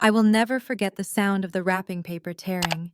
I will never forget the sound of the wrapping paper tearing.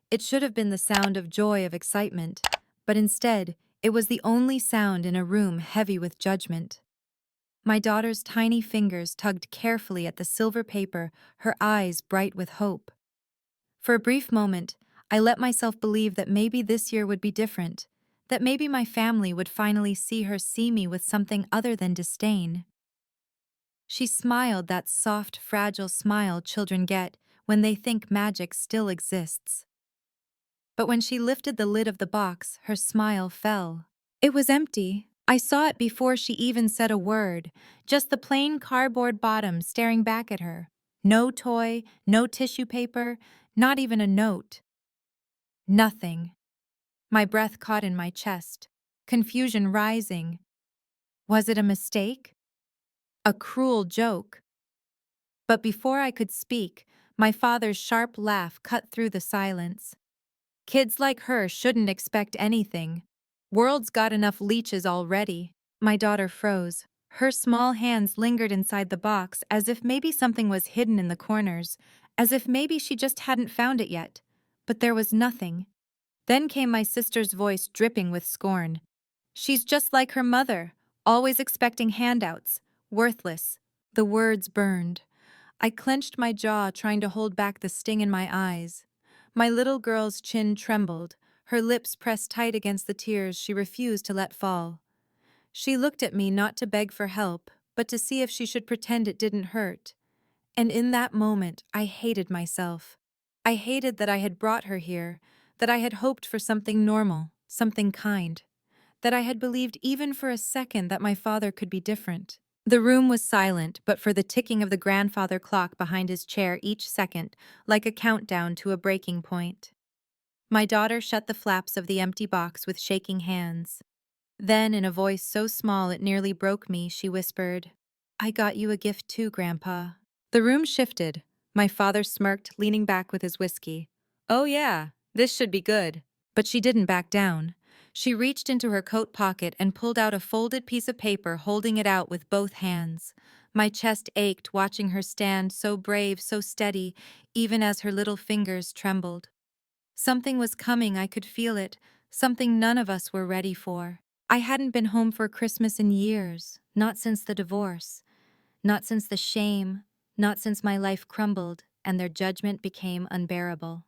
It should have been the sound of joy, of excitement, but instead, it was the only sound in a room heavy with judgment. My daughter's tiny fingers tugged carefully at the silver paper, her eyes bright with hope. For a brief moment, I let myself believe that maybe this year would be different, that maybe my family would finally see her see me with something other than disdain. She smiled that soft, fragile smile children get when they think magic still exists. But when she lifted the lid of the box, her smile fell. It was empty. I saw it before she even said a word, just the plain cardboard bottom staring back at her. No toy, no tissue paper, not even a note. Nothing. My breath caught in my chest, confusion rising. Was it a mistake? A cruel joke? But before I could speak, my father's sharp laugh cut through the silence. Kids like her shouldn't expect anything. World's got enough leeches already. My daughter froze. Her small hands lingered inside the box as if maybe something was hidden in the corners, as if maybe she just hadn't found it yet. But there was nothing. Then came my sister's voice dripping with scorn. She's just like her mother, always expecting handouts. Worthless. The words burned. I clenched my jaw, trying to hold back the sting in my eyes. My little girl's chin trembled, her lips pressed tight against the tears she refused to let fall. She looked at me not to beg for help, but to see if she should pretend it didn't hurt. And in that moment, I hated myself. I hated that I had brought her here, that I had hoped for something normal, something kind, that I had believed even for a second that my father could be different. The room was silent, but for the ticking of the grandfather clock behind his chair each second, like a countdown to a breaking point. My daughter shut the flaps of the empty box with shaking hands. Then, in a voice so small it nearly broke me, she whispered, "I got you a gift too, Grandpa." The room shifted. My father smirked, leaning back with his whiskey. "Oh yeah, this should be good." But she didn't back down. She reached into her coat pocket and pulled out a folded piece of paper, holding it out with both hands. My chest ached watching her stand, so brave, so steady, even as her little fingers trembled. Something was coming, I could feel it, something none of us were ready for. I hadn't been home for Christmas in years, not since the divorce, not since the shame, not since my life crumbled and their judgment became unbearable.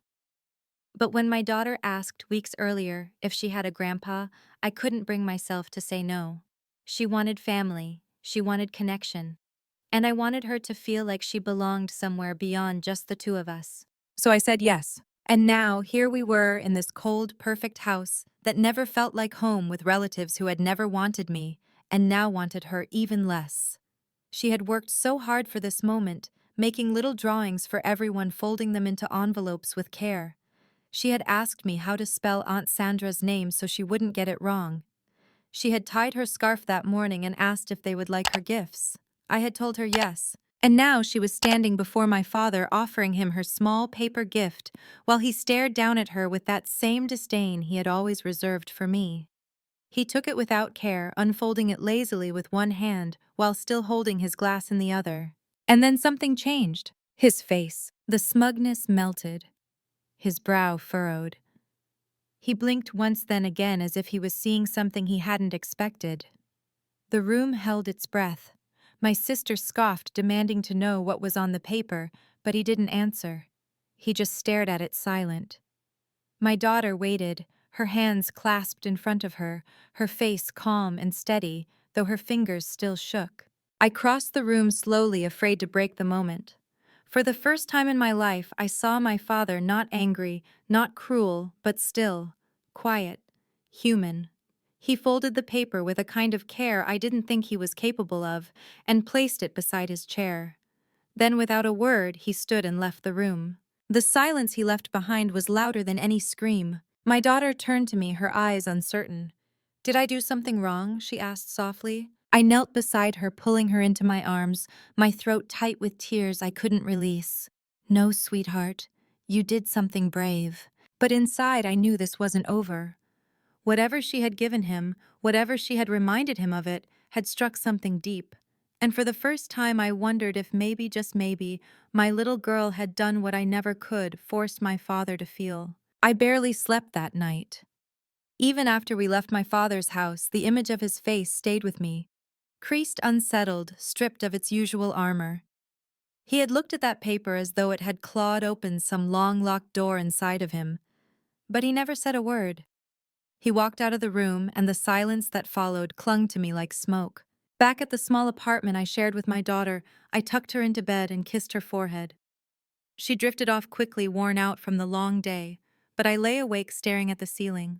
But when my daughter asked weeks earlier if she had a grandpa, I couldn't bring myself to say no. She wanted family, she wanted connection, and I wanted her to feel like she belonged somewhere beyond just the two of us. So I said yes. And now, here we were in this cold, perfect house that never felt like home, with relatives who had never wanted me and now wanted her even less. She had worked so hard for this moment, making little drawings for everyone, folding them into envelopes with care. She had asked me how to spell Aunt Sandra's name so she wouldn't get it wrong. She had tied her scarf that morning and asked if they would like her gifts. I had told her yes. And now she was standing before my father, offering him her small paper gift, while he stared down at her with that same disdain he had always reserved for me. He took it without care, unfolding it lazily with one hand while still holding his glass in the other. And then something changed. His face, the smugness melted. His brow furrowed. He blinked once, then again, as if he was seeing something he hadn't expected. The room held its breath. My sister scoffed, demanding to know what was on the paper, but he didn't answer. He just stared at it, silent. My daughter waited, her hands clasped in front of her, her face calm and steady, though her fingers still shook. I crossed the room slowly, afraid to break the moment. For the first time in my life, I saw my father not angry, not cruel, but still, quiet, human. He folded the paper with a kind of care I didn't think he was capable of, and placed it beside his chair. Then, without a word, he stood and left the room. The silence he left behind was louder than any scream. My daughter turned to me, her eyes uncertain. "Did I do something wrong?" she asked softly. I knelt beside her, pulling her into my arms, my throat tight with tears I couldn't release. "No, sweetheart, you did something brave." But inside I knew this wasn't over. Whatever she had given him, whatever she had reminded him of it, had struck something deep. And for the first time, I wondered if maybe, just maybe, my little girl had done what I never could, forced my father to feel. I barely slept that night. Even after we left my father's house, the image of his face stayed with me, creased, unsettled, stripped of its usual armor. He had looked at that paper as though it had clawed open some long-locked door inside of him, but he never said a word. He walked out of the room, and the silence that followed clung to me like smoke. Back at the small apartment I shared with my daughter, I tucked her into bed and kissed her forehead. She drifted off quickly, worn out from the long day, but I lay awake staring at the ceiling.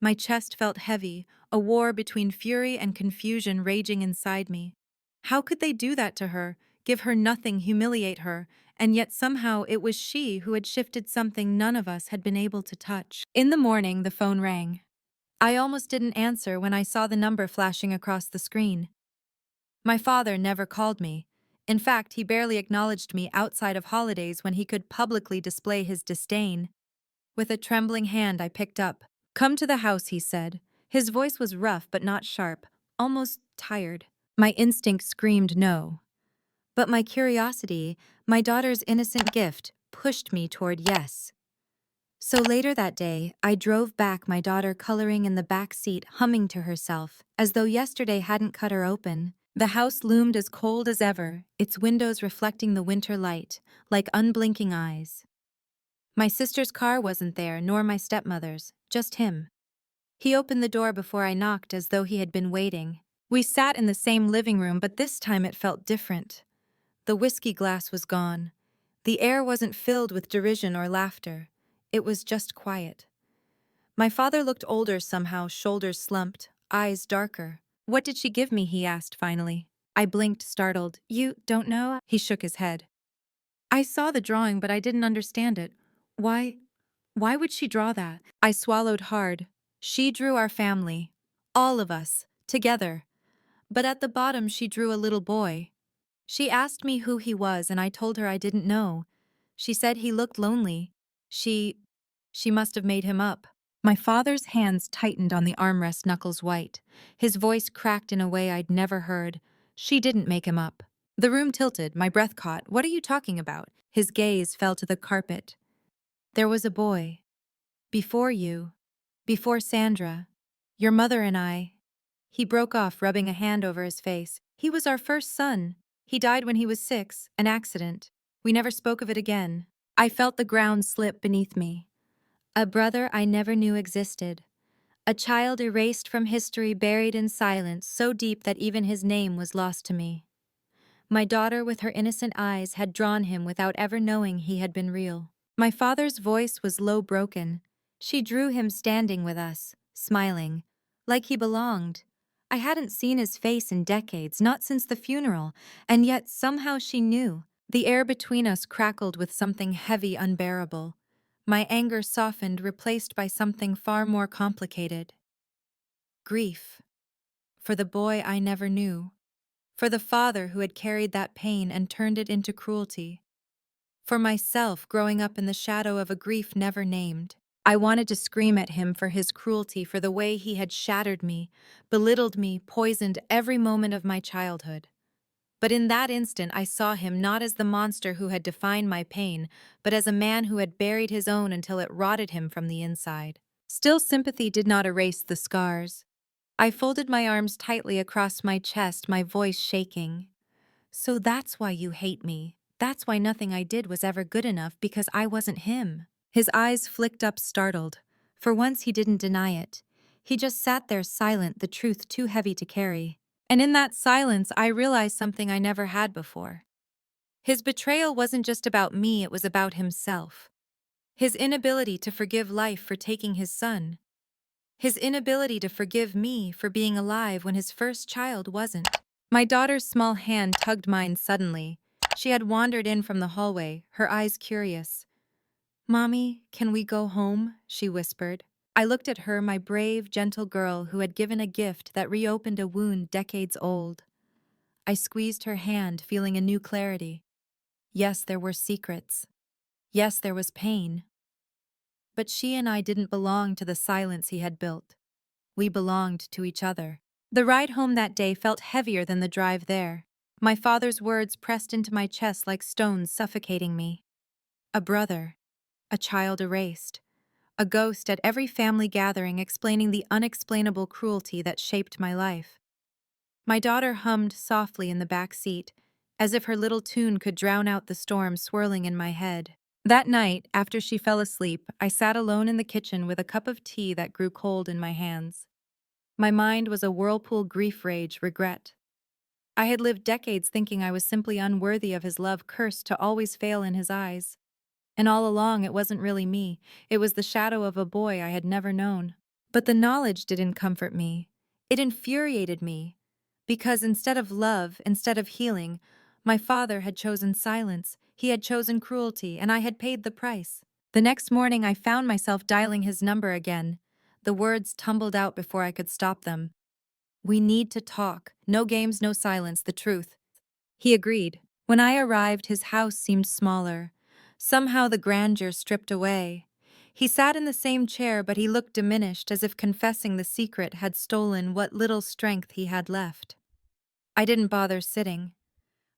My chest felt heavy, a war between fury and confusion raging inside me. How could they do that to her, give her nothing, humiliate her, and yet somehow it was she who had shifted something none of us had been able to touch? In the morning, the phone rang. I almost didn't answer when I saw the number flashing across the screen. My father never called me. In fact, he barely acknowledged me outside of holidays when he could publicly display his disdain. With a trembling hand, I picked up. "Come to the house," he said. His voice was rough but not sharp, almost tired. My instinct screamed no. But my curiosity, my daughter's innocent gift, pushed me toward yes. So later that day, I drove back, my daughter coloring in the back seat, humming to herself, as though yesterday hadn't cut her open. The house loomed as cold as ever, its windows reflecting the winter light, like unblinking eyes. My sister's car wasn't there, nor my stepmother's, just him. He opened the door before I knocked, as though he had been waiting. We sat in the same living room, but this time it felt different. The whiskey glass was gone. The air wasn't filled with derision or laughter. It was just quiet. My father looked older somehow, shoulders slumped, eyes darker. "What did she give me?" he asked finally. I blinked, startled. "You don't know?" He shook his head. "I saw the drawing, but I didn't understand it. Why would she draw that?" I swallowed hard. She drew our family. All of us. Together. But at the bottom she drew a little boy. She asked me who he was, and I told her I didn't know. She said he looked lonely. She must have made him up. My father's hands tightened on the armrest, knuckles white. His voice cracked in a way I'd never heard. "She didn't make him up." The room tilted, my breath caught. "What are you talking about?" His gaze fell to the carpet. "There was a boy. Before you. Before Sandra. Your mother and I." He broke off, rubbing a hand over his face. "He was our first son. He died when he was 6, an accident. We never spoke of it again." I felt the ground slip beneath me. A brother I never knew existed. A child erased from history, buried in silence, so deep that even his name was lost to me. My daughter, with her innocent eyes, had drawn him without ever knowing he had been real. My father's voice was low, broken. She drew him standing with us, smiling, like he belonged. I hadn't seen his face in decades, not since the funeral, and yet somehow she knew. The air between us crackled with something heavy, unbearable. My anger softened, replaced by something far more complicated. Grief. For the boy I never knew. For the father who had carried that pain and turned it into cruelty. For myself, growing up in the shadow of a grief never named. I wanted to scream at him for his cruelty, for the way he had shattered me, belittled me, poisoned every moment of my childhood. But in that instant I saw him not as the monster who had defined my pain, but as a man who had buried his own until it rotted him from the inside. Still, sympathy did not erase the scars. I folded my arms tightly across my chest, my voice shaking. "So that's why you hate me. That's why nothing I did was ever good enough, because I wasn't him." His eyes flicked up, startled. For once he didn't deny it. He just sat there silent, the truth too heavy to carry. And in that silence, I realized something I never had before. His betrayal wasn't just about me, it was about himself. His inability to forgive life for taking his son. His inability to forgive me for being alive when his first child wasn't. My daughter's small hand tugged mine suddenly. She had wandered in from the hallway, her eyes curious. "Mommy, can we go home?" she whispered. I looked at her, my brave, gentle girl who had given a gift that reopened a wound decades old. I squeezed her hand, feeling a new clarity. Yes, there were secrets. Yes, there was pain. But she and I didn't belong to the silence he had built. We belonged to each other. The ride home that day felt heavier than the drive there. My father's words pressed into my chest like stones, suffocating me. A brother, a child erased, a ghost at every family gathering explaining the unexplainable cruelty that shaped my life. My daughter hummed softly in the back seat, as if her little tune could drown out the storm swirling in my head. That night, after she fell asleep, I sat alone in the kitchen with a cup of tea that grew cold in my hands. My mind was a whirlpool grief, rage, regret. I had lived decades thinking I was simply unworthy of his love, cursed to always fail in his eyes. And all along, it wasn't really me, it was the shadow of a boy I had never known. But the knowledge didn't comfort me. It infuriated me. Because instead of love, instead of healing, my father had chosen silence, he had chosen cruelty, and I had paid the price. The next morning, I found myself dialing his number again. The words tumbled out before I could stop them. "We need to talk. No games, no silence, the truth." He agreed. When I arrived, his house seemed smaller. Somehow the grandeur stripped away. He sat in the same chair, but he looked diminished, as if confessing the secret had stolen what little strength he had left. I didn't bother sitting.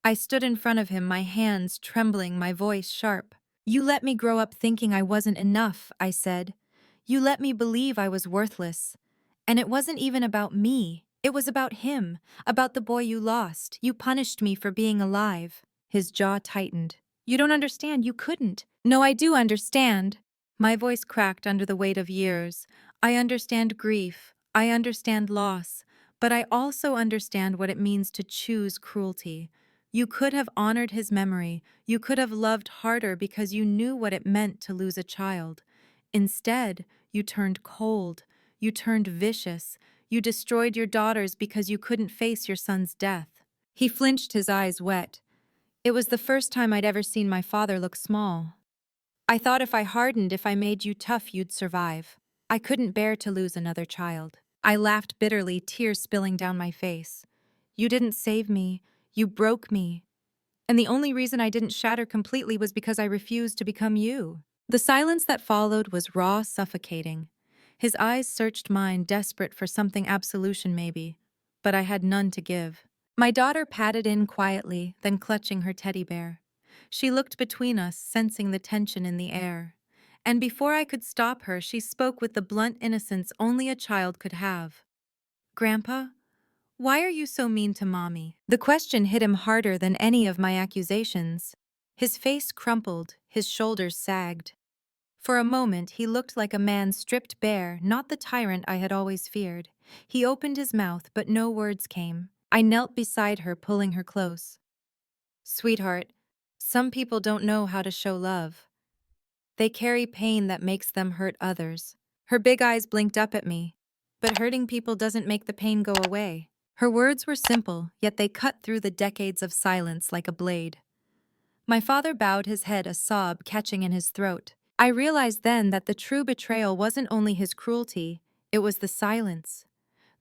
I stood in front of him, my hands trembling, my voice sharp. "You let me grow up thinking I wasn't enough," I said. "You let me believe I was worthless. And it wasn't even about me. It was about him, about the boy you lost. You punished me for being alive." His jaw tightened. "You don't understand. You couldn't." "No, I do understand." My voice cracked under the weight of years. "I understand grief. I understand loss. But I also understand what it means to choose cruelty. You could have honored his memory. You could have loved harder because you knew what it meant to lose a child. Instead, you turned cold. You turned vicious. You destroyed your daughters because you couldn't face your son's death." He flinched, his eyes wet. It was the first time I'd ever seen my father look small. "I thought if I hardened, if I made you tough, you'd survive. I couldn't bear to lose another child." I laughed bitterly, tears spilling down my face. "You didn't save me. You broke me. And the only reason I didn't shatter completely was because I refused to become you." The silence that followed was raw, suffocating. His eyes searched mine, desperate for something, absolution maybe. But I had none to give. My daughter patted in quietly, then clutching her teddy bear. She looked between us, sensing the tension in the air. And before I could stop her, she spoke with the blunt innocence only a child could have. "Grandpa, why are you so mean to Mommy?" The question hit him harder than any of my accusations. His face crumpled, his shoulders sagged. For a moment, he looked like a man stripped bare, not the tyrant I had always feared. He opened his mouth, but no words came. I knelt beside her, pulling her close. "Sweetheart, some people don't know how to show love. They carry pain that makes them hurt others." Her big eyes blinked up at me. "But hurting people doesn't make the pain go away." Her words were simple, yet they cut through the decades of silence like a blade. My father bowed his head, a sob catching in his throat. I realized then that the true betrayal wasn't only his cruelty, it was the silence.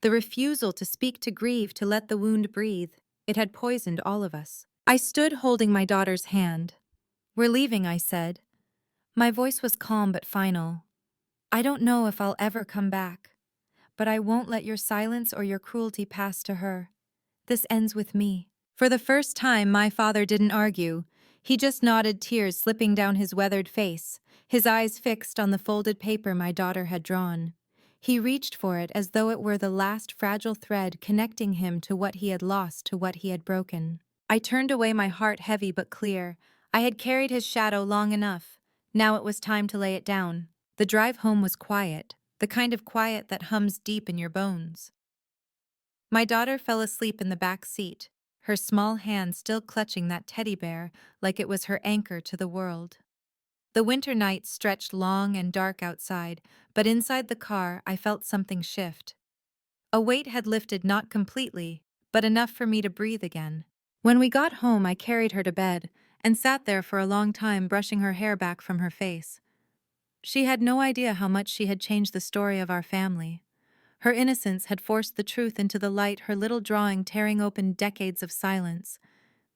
The refusal to speak, to grieve, to let the wound breathe. It had poisoned all of us. I stood holding my daughter's hand. "We're leaving," I said. My voice was calm but final. "I don't know if I'll ever come back, but I won't let your silence or your cruelty pass to her. This ends with me." For the first time, my father didn't argue. He just nodded, tears slipping down his weathered face, his eyes fixed on the folded paper my daughter had drawn. He reached for it as though it were the last fragile thread connecting him to what he had lost, to what he had broken. I turned away, my heart heavy but clear. I had carried his shadow long enough. Now it was time to lay it down. The drive home was quiet, the kind of quiet that hums deep in your bones. My daughter fell asleep in the back seat, her small hand still clutching that teddy bear like it was her anchor to the world. The winter night stretched long and dark outside, but inside the car I felt something shift. A weight had lifted, not completely, but enough for me to breathe again. When we got home, I carried her to bed and sat there for a long time, brushing her hair back from her face. She had no idea how much she had changed the story of our family. Her innocence had forced the truth into the light, her little drawing tearing open decades of silence.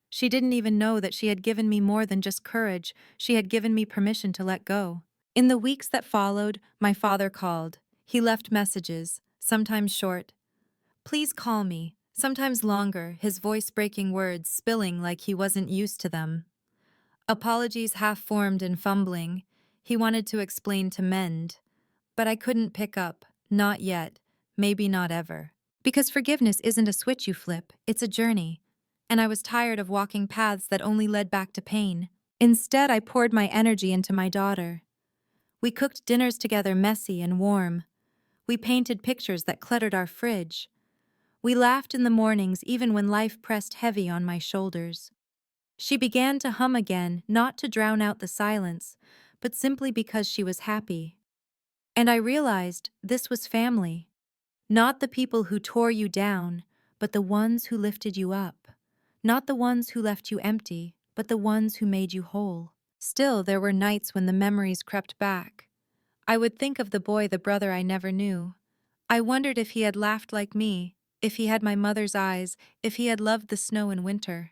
She didn't even know that she had given me more than just courage, she had given me permission to let go. In the weeks that followed, my father called. He left messages, sometimes short. "Please call me," sometimes longer, his voice breaking words spilling like he wasn't used to them. Apologies half-formed and fumbling. He wanted to explain to mend. But I couldn't pick up. Not yet. Maybe not ever. Because forgiveness isn't a switch you flip, it's a journey. And I was tired of walking paths that only led back to pain. Instead, I poured my energy into my daughter. We cooked dinners together messy and warm. We painted pictures that cluttered our fridge. We laughed in the mornings even when life pressed heavy on my shoulders. She began to hum again, not to drown out the silence, but simply because she was happy. And I realized this was family. Not the people who tore you down, but the ones who lifted you up. Not the ones who left you empty, but the ones who made you whole. Still, there were nights when the memories crept back. I would think of the boy, the brother I never knew. I wondered if he had laughed like me, if he had my mother's eyes, if he had loved the snow in winter.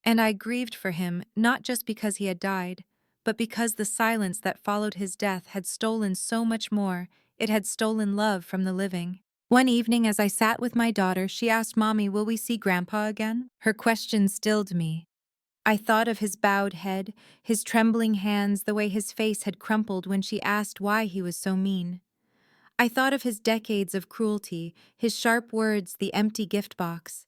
And I grieved for him, not just because he had died, but because the silence that followed his death had stolen so much more. It had stolen love from the living. One evening, as I sat with my daughter, she asked, "Mommy, will we see Grandpa again?" Her question stilled me. I thought of his bowed head, his trembling hands, the way his face had crumpled when she asked why he was so mean. I thought of his decades of cruelty, his sharp words, the empty gift box.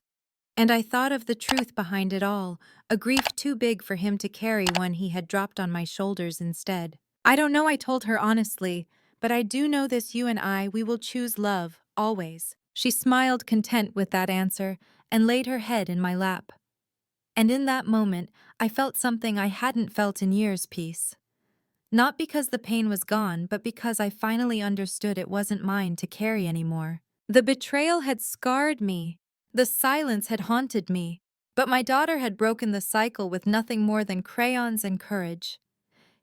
And I thought of the truth behind it all, a grief too big for him to carry when he had dropped on my shoulders instead. "I don't know," I told her honestly, "but I do know this, you and I, we will choose love, always." She smiled content with that answer and laid her head in my lap. And in that moment, I felt something I hadn't felt in years, peace. Not because the pain was gone, but because I finally understood it wasn't mine to carry anymore. The betrayal had scarred me. The silence had haunted me. But my daughter had broken the cycle with nothing more than crayons and courage.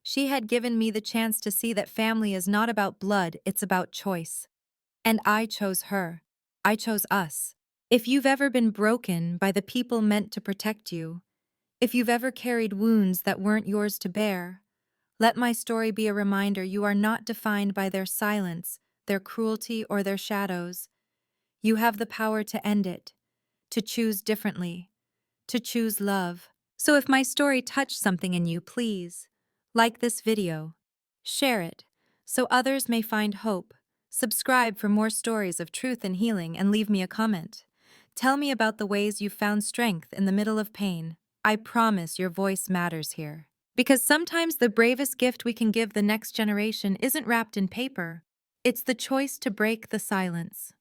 She had given me the chance to see that family is not about blood, it's about choice. And I chose her. I chose us. If you've ever been broken by the people meant to protect you, if you've ever carried wounds that weren't yours to bear, let my story be a reminder you are not defined by their silence, their cruelty, or their shadows. You have the power to end it, to choose differently, to choose love. So if my story touched something in you, please like this video, share it, so others may find hope. Subscribe for more stories of truth and healing, and leave me a comment. Tell me about the ways you found strength in the middle of pain. I promise your voice matters here. Because sometimes the bravest gift we can give the next generation isn't wrapped in paper. It's the choice to break the silence.